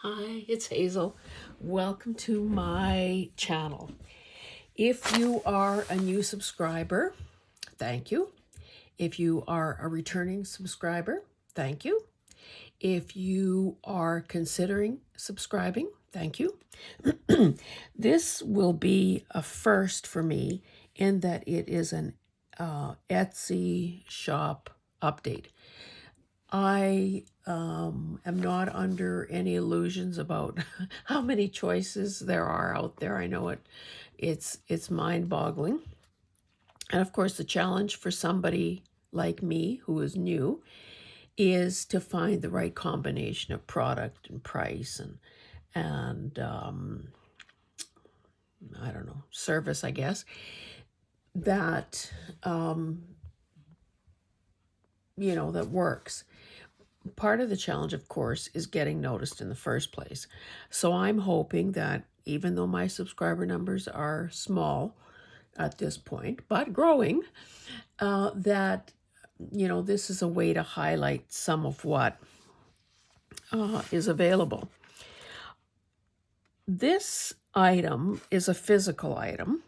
Hi, it's Hazel. Welcome to my channel. If you are a new subscriber, thank you. If you are a returning subscriber, thank you. If you are considering subscribing, thank you. This will be a first for me in that it is an Etsy shop update. I am not under any illusions about how many choices there are out there. I know it's mind-boggling. And of course, the challenge for somebody like me who is new is to find the right combination of product and price and I don't know, service, I guess, that that works. Part of the challenge, of course, is getting noticed in the first place. So I'm hoping that even though my subscriber numbers are small at this point, but growing, that, this is a way to highlight some of what is available. This item is a physical item,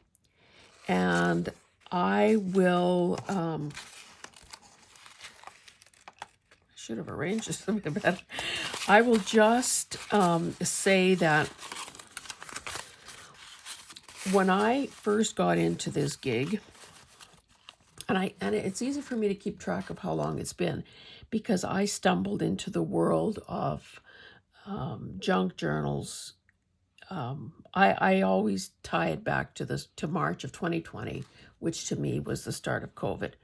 and I will... should have arranged this a bit better. I will just say that when I first got into this gig, and it's easy for me to keep track of how long it's been, because I stumbled into the world of junk journals. I always tie it back to March of 2020, which to me was the start of COVID.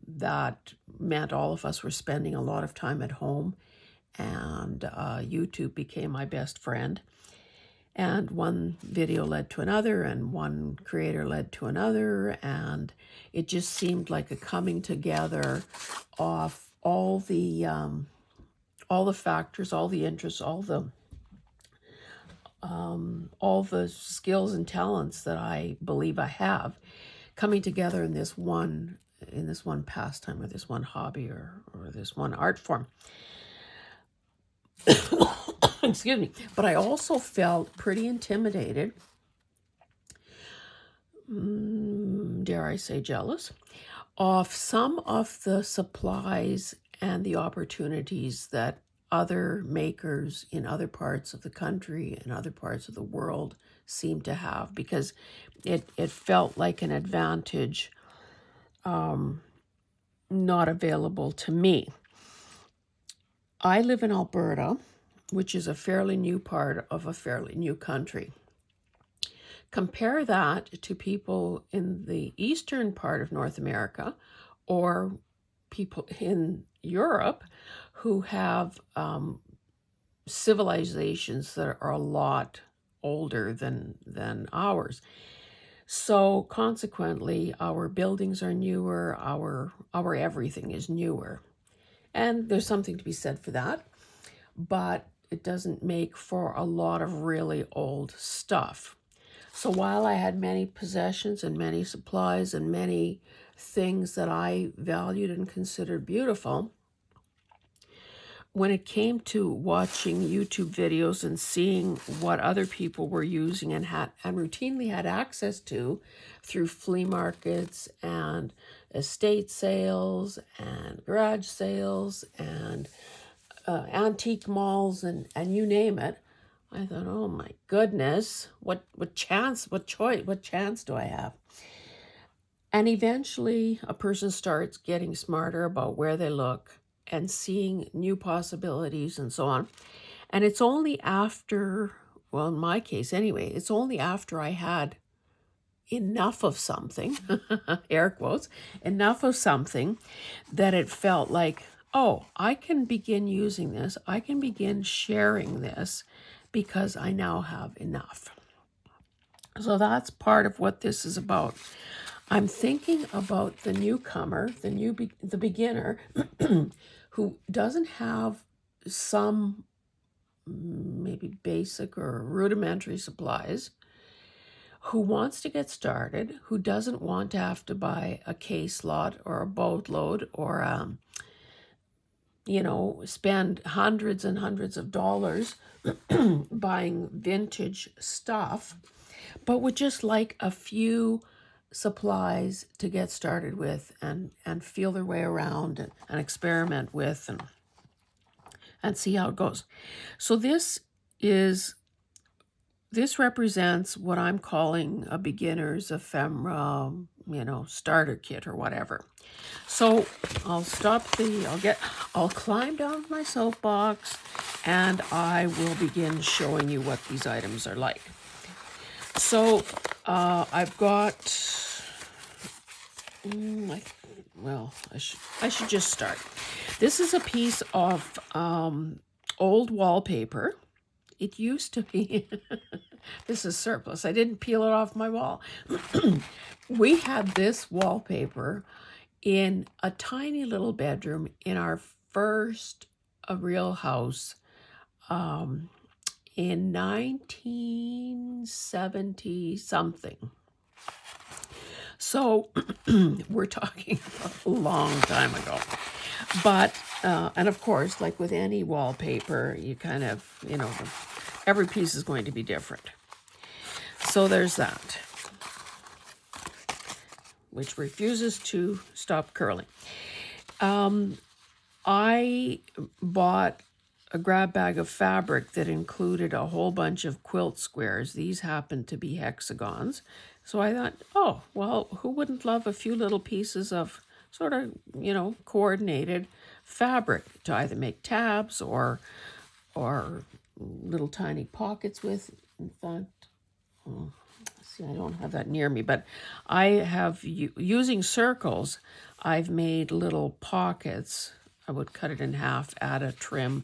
That meant all of us were spending a lot of time at home, and YouTube became my best friend. And one video led to another, and one creator led to another, and it just seemed like a coming together of all the factors, all the interests, all the skills and talents that I believe I have, coming together in this one pastime, or this one hobby, or this one art form. Excuse me. But I also felt pretty intimidated, dare I say jealous, of some of the supplies and the opportunities that other makers in other parts of the country and other parts of the world seem to have, because it felt like an advantage not available to me. I live in Alberta, which is a fairly new part of a fairly new country. Compare that to people in the eastern part of North America, or people in Europe who have civilizations that are a lot older than ours. So consequently, our buildings are newer, our everything is newer. And there's something to be said for that, but it doesn't make for a lot of really old stuff. So while I had many possessions and many supplies and many things that I valued and considered beautiful, when it came to watching YouTube videos and seeing what other people were using and routinely had access to through flea markets and estate sales and garage sales and antique malls and you name it, I thought, oh my goodness, what chance do I have? And eventually a person starts getting smarter about where they look and seeing new possibilities and so on. And it's only after, well, in my case anyway, it's only after I had enough of something, air quotes, enough of something, that it felt like, oh, I can begin using this. I can begin sharing this because I now have enough. So that's part of what this is about. I'm thinking about the newcomer, the beginner, who doesn't have some maybe basic or rudimentary supplies, who wants to get started, who doesn't want to have to buy a case lot or a boatload or you know, spend hundreds and hundreds of dollars buying vintage stuff, but would just like a few supplies to get started with and feel their way around and experiment with and see how it goes. So this represents what I'm calling a beginner's ephemera, you know, starter kit or whatever. So I'll climb down my soapbox and I will begin showing you what these items are like. So I've got, I should just start. This is a piece of old wallpaper. It used to be, this is surplus. I didn't peel it off my wall. We had this wallpaper in a tiny little bedroom in our first real house in 1970 something. So we're talking a long time ago. But, and of course, like with any wallpaper, you kind of, you know, every piece is going to be different. So there's that, which refuses to stop curling. I bought a grab bag of fabric that included a whole bunch of quilt squares. These happened to be hexagons. So I thought, oh, well, who wouldn't love a few little pieces of sort of, you know, coordinated fabric to either make tabs or little tiny pockets with. In fact, see, I don't have that near me, but I have, using circles, I've made little pockets. I would cut it in half, add a trim,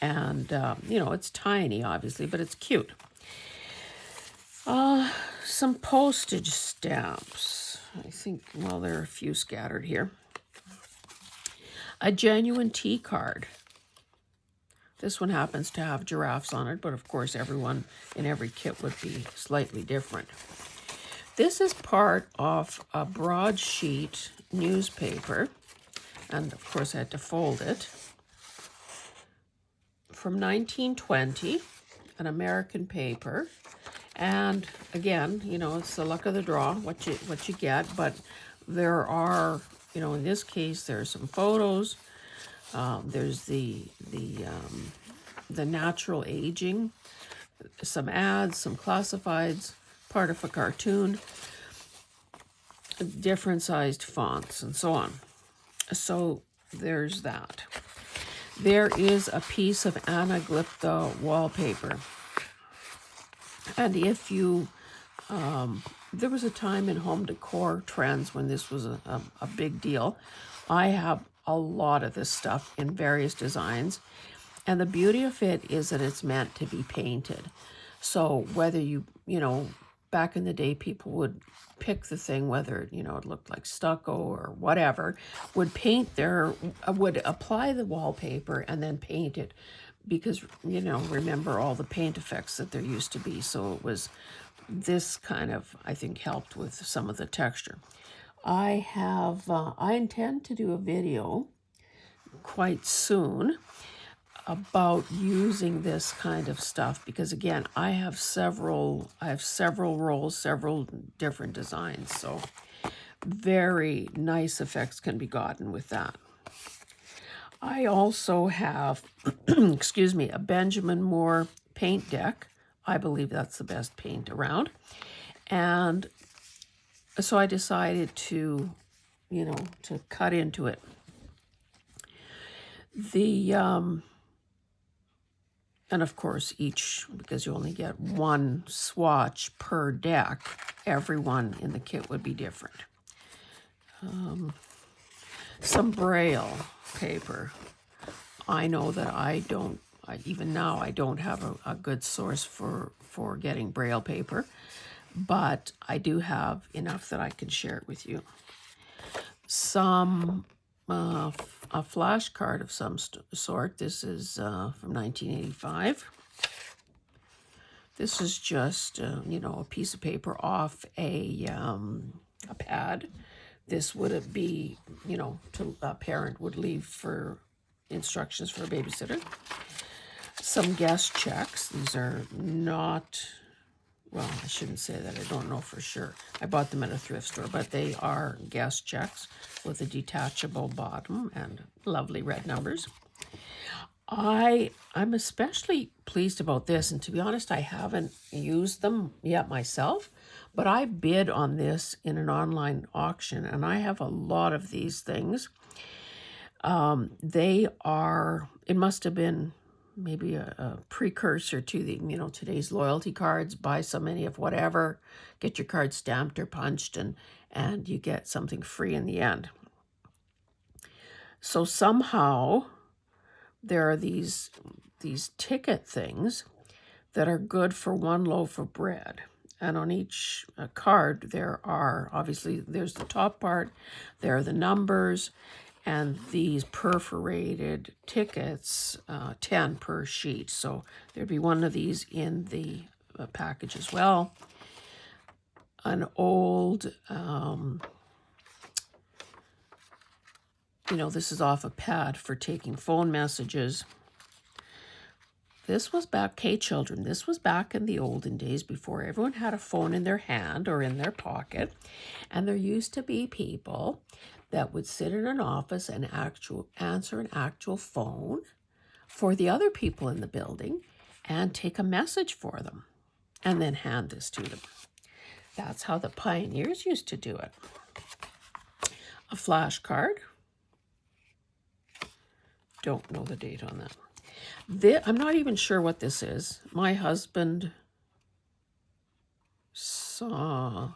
and, you know, it's tiny, obviously, but it's cute. Some postage stamps. I think, well, there are a few scattered here. A genuine tea card. This one happens to have giraffes on it, but of course everyone in every kit would be slightly different. This is part of a broadsheet newspaper, and of course I had to fold it. From 1920, an American paper. And again, you know, it's the luck of the draw, what you get, but there are, you know, in this case, there's some photos. There's the natural aging, some ads, some classifieds, part of a cartoon, different sized fonts, and so on. So there's that. There is a piece of anaglypta wallpaper. And if you, there was a time in home decor trends when this was a big deal. I have a lot of this stuff in various designs. And the beauty of it is that it's meant to be painted. So whether you know, back in the day, people would pick the thing, whether, you know, it looked like stucco or whatever, would apply the wallpaper and then paint it. Because, you know, remember all the paint effects that there used to be. So it was, this kind of, I think, helped with some of the texture. I intend to do a video quite soon about using this kind of stuff, because again, I have several rolls, several different designs. So very nice effects can be gotten with that. I also have, excuse me, a Benjamin Moore paint deck. I believe that's the best paint around. And so I decided to, you know, to cut into it. And of course, because you only get one swatch per deck, everyone in the kit would be different. Some Braille paper. I know that even now I don't have a good source for getting Braille paper, but I do have enough that I can share it with you. A flashcard of some sort. This is from 1985. This is just, you know, a piece of paper off a pad. This would be, you know, a parent would leave for instructions for a babysitter. Some guest checks. These are not, well, I shouldn't say that. I don't know for sure. I bought them at a thrift store, but they are guest checks with a detachable bottom and lovely red numbers. I'm especially pleased about this, and to be honest, I haven't used them yet myself, but I bid on this in an online auction, and I have a lot of these things. They are, it must have been maybe a precursor to the, today's loyalty cards. Buy so many of whatever, get your card stamped or punched, and you get something free in the end. So somehow there are these ticket things that are good for one loaf of bread. And on each card, there are, obviously, there's the top part, there are the numbers, and these perforated tickets, 10 per sheet. So there'd be one of these in the package as well. An old, this is off a pad for taking phone messages. This was back, children, this was back in the olden days before everyone had a phone in their hand or in their pocket. And there used to be people that would sit in an office and answer an actual phone for the other people in the building and take a message for them and then hand this to them. That's how the pioneers used to do it. A flashcard. Don't know the date on that. I'm not even sure what this is. My husband saw,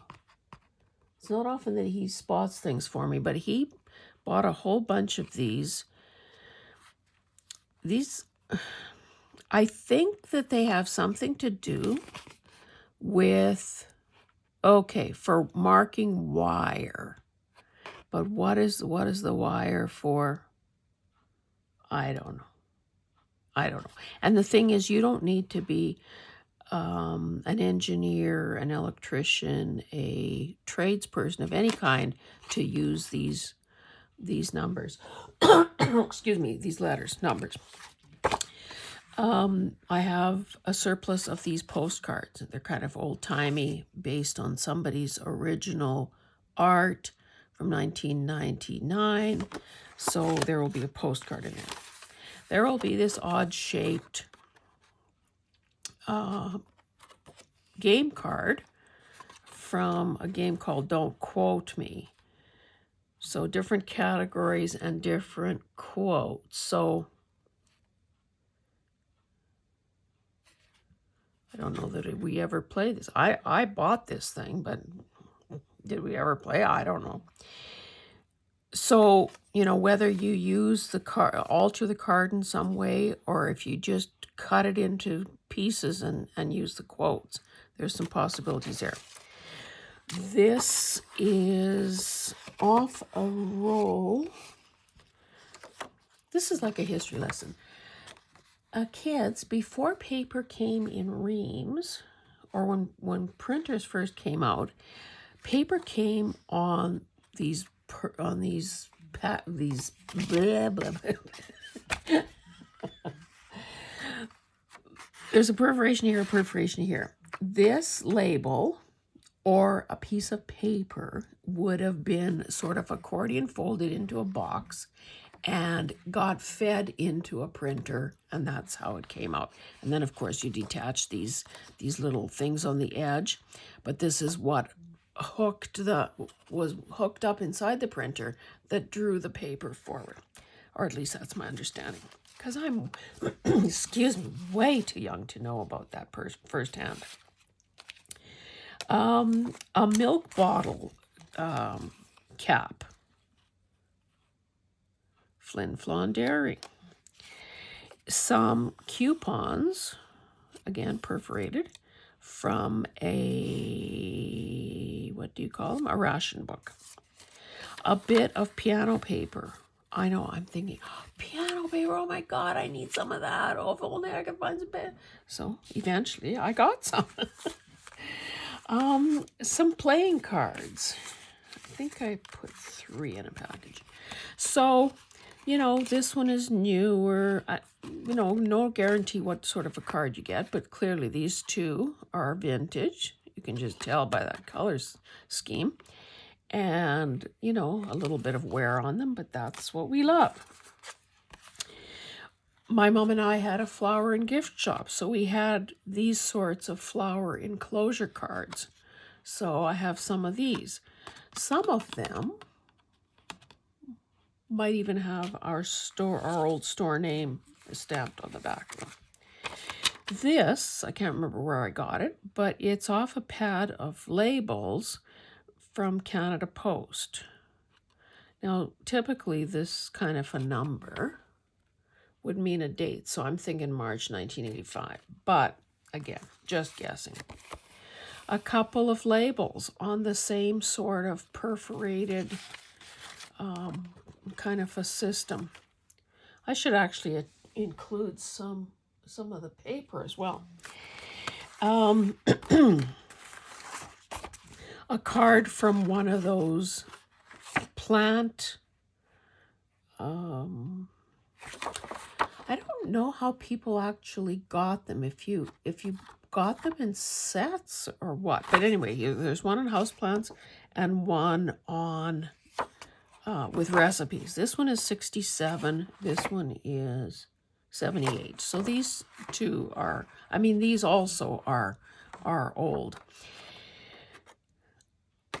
it's not often that he spots things for me, but he bought a whole bunch of these. These, I think that they have something to do with, for marking wire. But what is the wire for? I don't know. And the thing is, you don't need to be an engineer, an electrician, a tradesperson of any kind to use these numbers. Excuse me, these numbers. I have a surplus of these postcards. They're kind of old-timey, based on somebody's original art from 1999. So there will be a postcard in there. There will be this odd-shaped game card from a game called Don't Quote Me. So different categories and different quotes. So I don't know that we ever play this. I bought this thing, but did we ever play? I don't know. So, whether you use the card, alter the card in some way, or if you just cut it into pieces and use the quotes, there's some possibilities there. This is off a roll. This is like a history lesson. Kids, before paper came in reams, or when printers first came out, paper came on these blah, blah, blah. There's a perforation here, a perforation here. This label or a piece of paper would have been sort of accordion folded into a box and got fed into a printer, and that's how it came out. And then, of course, you detach these little things on the edge, but this is what was hooked up inside the printer that drew the paper forward, or at least that's my understanding, because I'm excuse me, way too young to know about that firsthand. A milk bottle cap, Flin Flon Dairy. Some coupons, again perforated, from a, what do you call them? A ration book. A bit of piano paper. I know, I'm thinking, piano paper, oh my God, I need some of that. Oh, if only I could find some pen. So eventually I got some. Some playing cards. I think I put 3 in a package. So You know, this one is newer. You know, no guarantee what sort of a card you get, but clearly these two are vintage. You can just tell by that color scheme. And, you know, a little bit of wear on them, but that's what we love. My mom and I had a flower and gift shop, so we had these sorts of flower enclosure cards. So I have some of these. Some of them might even have our old store name stamped on the back of them. This, I can't remember where I got it, but it's off a pad of labels from Canada Post. Now, typically this kind of a number would mean a date, so I'm thinking March 1985, but again, just guessing. A couple of labels on the same sort of perforated kind of a system. I should actually include some of the paper as well. A card from one of those plant. I don't know how people actually got them. If you got them in sets or what, but anyway, there's one on houseplants and one on with recipes. This one is 67. This one is 78. So these two are, I mean, these also are old.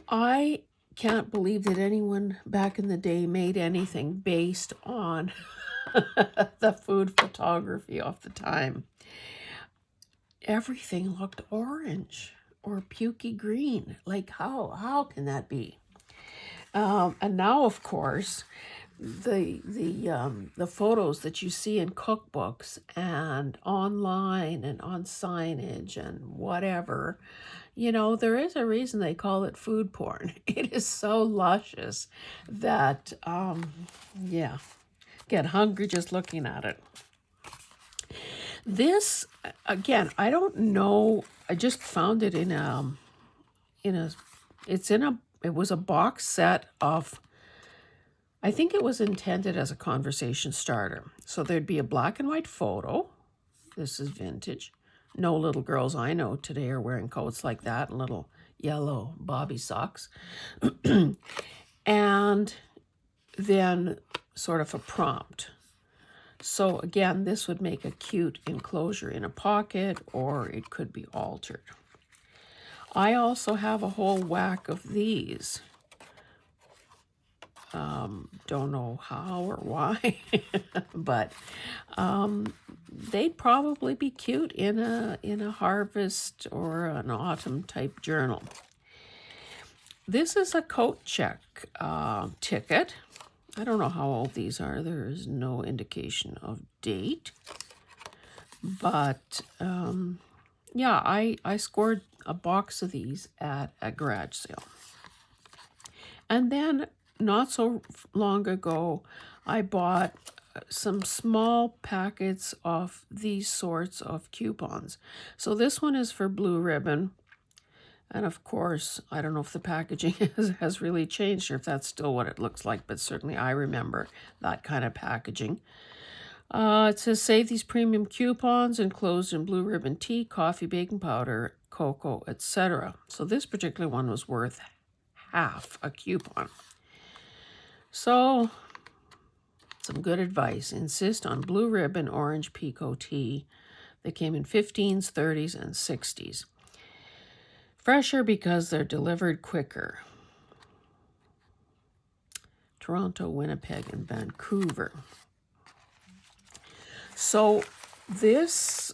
I can't believe that anyone back in the day made anything based on the food photography of the time. Everything looked orange or pukey green. Like, how can that be? And now, of course, the photos that you see in cookbooks and online and on signage and whatever, you know, there is a reason they call it food porn. It is so luscious that, yeah, get hungry just looking at it. This, again, I don't know. I just found it it was a box set of, I think it was intended as a conversation starter. So there'd be a black and white photo. This is vintage. No little girls I know today are wearing coats like that and little yellow bobby socks. And then sort of a prompt. So again, this would make a cute enclosure in a pocket, or it could be altered. I also have a whole whack of these. Don't know how or why, but they'd probably be cute in a harvest or an autumn type journal. This is a coat check ticket. I don't know how old these are. There is no indication of date. But yeah, I scored a box of these at a garage sale. And then not so long ago, I bought some small packets of these sorts of coupons. So this one is for Blue Ribbon. And of course, I don't know if the packaging has really changed or if that's still what it looks like, but certainly I remember that kind of packaging. It says, save these premium coupons enclosed in Blue Ribbon tea, coffee, baking powder, cocoa, etc. So this particular one was worth half a coupon. So, some good advice. Insist on Blue Ribbon Orange Pico tea. They came in 15s, 30s, and 60s. Fresher because they're delivered quicker. Toronto, Winnipeg, and Vancouver. So this,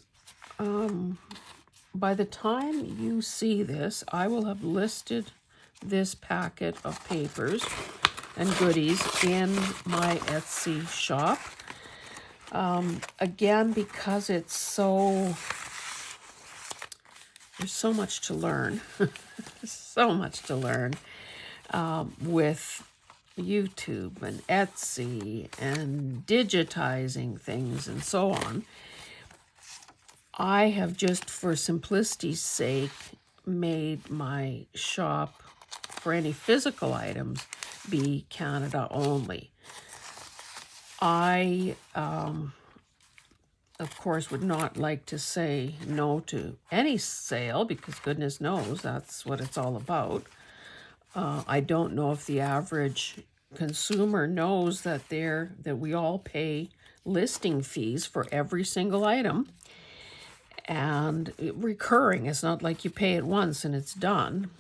by the time you see this, I will have listed this packet of papers and goodies in my Etsy shop. Again, because it's so, there's so much to learn, so much to learn with YouTube and Etsy and digitizing things and so on. I have just, for simplicity's sake, made my shop for any physical items be Canada only. I, of course, would not like to say no to any sale because goodness knows that's what it's all about. I don't know if the average consumer knows that we all pay listing fees for every single item, and recurring. It's not like you pay it once and it's done.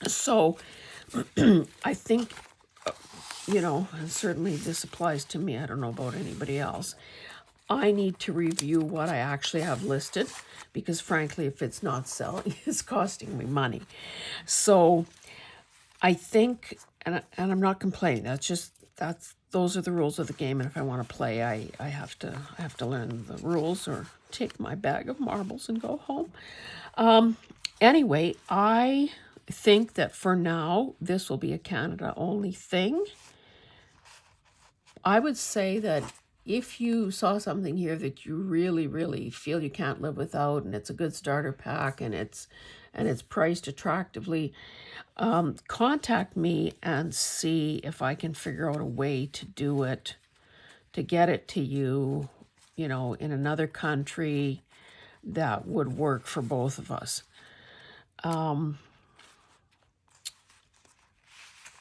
So I think, and certainly this applies to me. I don't know about anybody else. I need to review what I actually have listed because frankly, if it's not selling, it's costing me money. So I think, and I'm not complaining. Those are the rules of the game. And if I want to play, I have to learn the rules or take my bag of marbles and go home. Anyway, I think that for now, this will be a Canada only thing. I would say that if you saw something here that you really, really feel you can't live without, and it's a good starter pack, and it's priced attractively, contact me and see if I can figure out a way to do it, to get it to you, in another country that would work for both of us.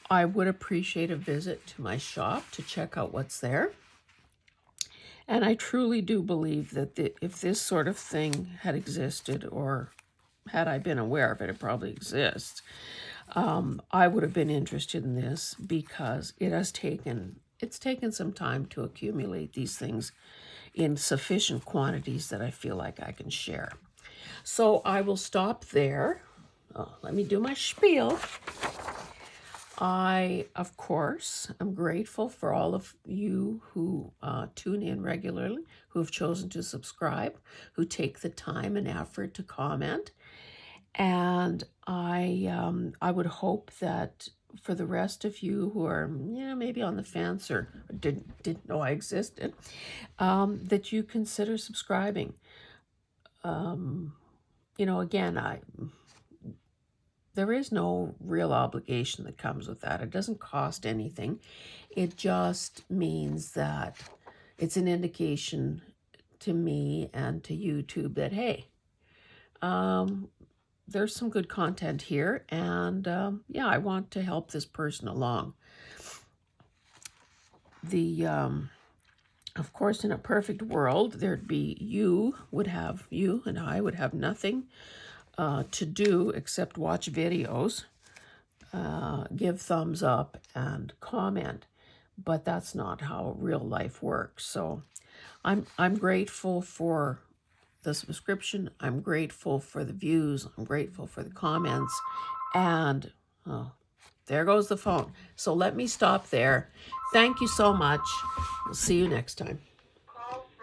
I would appreciate a visit to my shop to check out what's there. And I truly do believe that if this sort of thing had existed, or had I been aware of it, it probably exists, I would have been interested in this because it's taken some time to accumulate these things in sufficient quantities that I feel like I can share. So I will stop there. Let me do my spiel. I, of course, am grateful for all of you who tune in regularly, who have chosen to subscribe, who take the time and effort to comment. And I would hope that for the rest of you who are, maybe on the fence or didn't know I existed, that you consider subscribing. Again, there is no real obligation that comes with that. It doesn't cost anything. It just means that it's an indication to me and to YouTube that, hey, there's some good content here, and I want to help this person along. Of course, in a perfect world, there'd be you and I would have nothing to do except watch videos, give thumbs up, and comment. But that's not how real life works. So I'm grateful for the subscription. I'm grateful for the views. I'm grateful for the comments. And there goes the phone. So let me stop there. Thank you so much. We'll see you next time.